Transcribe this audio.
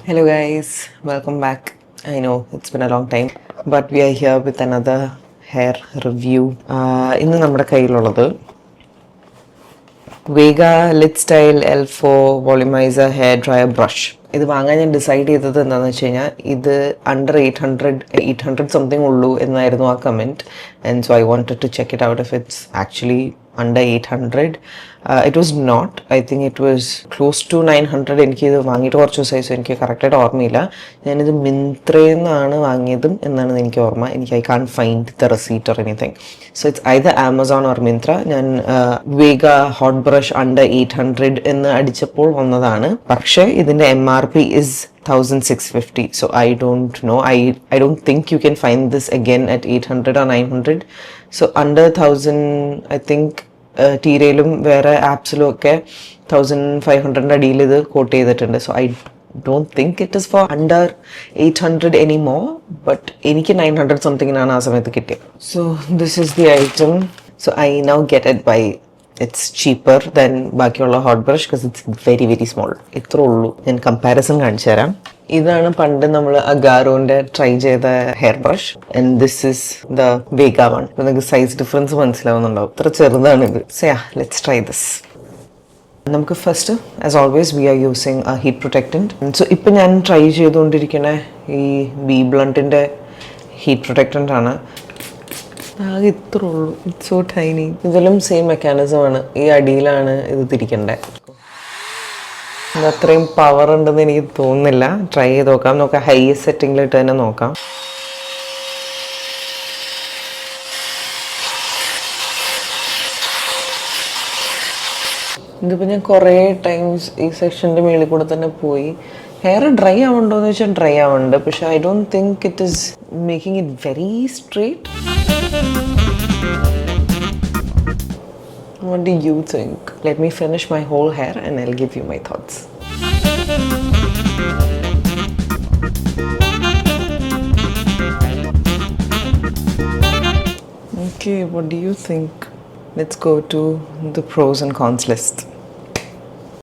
Hello guys, welcome back. I know it's been a long time, but we are here with another hair review. ഇന്ന് നമ്മുടെ കയ്യിലുള്ളത് Vega lit style L4 volumiser hair dryer brush. ഇത് വാങ്ങാൻ ഞാൻ decide ചെയ്തത് എന്താണെന്ന് വെച്ച് കഴിഞ്ഞാൽ ഇത് അണ്ടർ 800 സംതിങ് ഉള്ളൂ എന്നായിരുന്നു ആ comment. And so I wanted to check it out if it's actually under 800. It was not. I think it was close to 900. എനിക്കിത് വാങ്ങിയിട്ട് കുറച്ച് ദിവസമായി, എനിക്ക് കറക്റ്റായിട്ട് ഓർമ്മയില്ല. ഞാനിത് മിന്ത്രയിൽ നിന്നാണ് വാങ്ങിയതും എന്നാണ് എനിക്ക് ഓർമ്മ. I can't find the receipt or anything. So it's either Amazon or Myntra. ഞാൻ വേഗ ഹോട്ട് ബ്രഷ് അണ്ടർ 800 എന്ന് അടിച്ചപ്പോൾ വന്നതാണ്. പക്ഷേ ഇതിൻ്റെ MRP is 1650. So I don't know. I don't think you can find this again at 800 or 900. So under 1000, I think ടീരയിലും വേറെ ആപ്സിലും ഒക്കെ 1500 അടിയിൽ ഇത് കോട്ട് ചെയ്തിട്ടുണ്ട്. So I don't think it is for under 800 anymore. But എനിക്ക് 900 സംതിങ്ങിനാണ് ആ സമയത്ത് കിട്ടിയത്. So this is the item. So I now get it by it's cheaper than ബാക്കിയുള്ള hot brush because it's very very small. ഇത്രേ ഉള്ളൂ. ഞാൻ comparison കാണിച്ചു തരാം. ഇതാണ് പണ്ട് നമ്മൾ അഗാറോന്റെ ട്രൈ ചെയ്ത hair brush and this is the Vega one. നിങ്ങൾക്ക് സൈസ് ഡിഫറൻസ് മനസ്സിലാവുന്നുണ്ടാവും. ഇത്ര ചെറുതാണിത്. So let's try this. നമുക്ക് first as always we are using a heat protectant. So ഇപ്പം ഞാൻ ട്രൈ ചെയ്തുകൊണ്ടിരിക്കുന്ന ഈ ബി ബ്ലണ്ടിൻ്റെ ഹീറ്റ് പ്രൊട്ടക്റ്റൻ്റ് ആണ്. ആകെ ഇത്ര ഉള്ളൂ. It's so tiny. ഇതിലും സെയിം മെക്കാനിസമാണ്. ഈ അടിയിലാണ് ഇത് തിരിക്കേണ്ടത്. ഇത് അത്രയും പവർ ഉണ്ടെന്ന് എനിക്ക് തോന്നുന്നില്ല. ട്രൈ ചെയ്ത് നോക്കാം. ഹൈയസ്റ്റ് സെറ്റിങ്ങിലിട്ട് തന്നെ നോക്കാം. ഇതിപ്പോൾ ഞാൻ കുറേ ടൈംസ് ഈ സെക്ഷൻ്റെ മേളിൽ കൂടെ തന്നെ പോയി. ഹെയർ ഡ്രൈ ആവുന്നുണ്ടോ എന്ന് വെച്ചാൽ ഡ്രൈ ആവുന്നുണ്ട്. പക്ഷെ I don't think it is making it very straight. What do you think? Let me finish my whole hair and I'll give you my thoughts. Okay, what do you think? Let's go to the pros and cons list.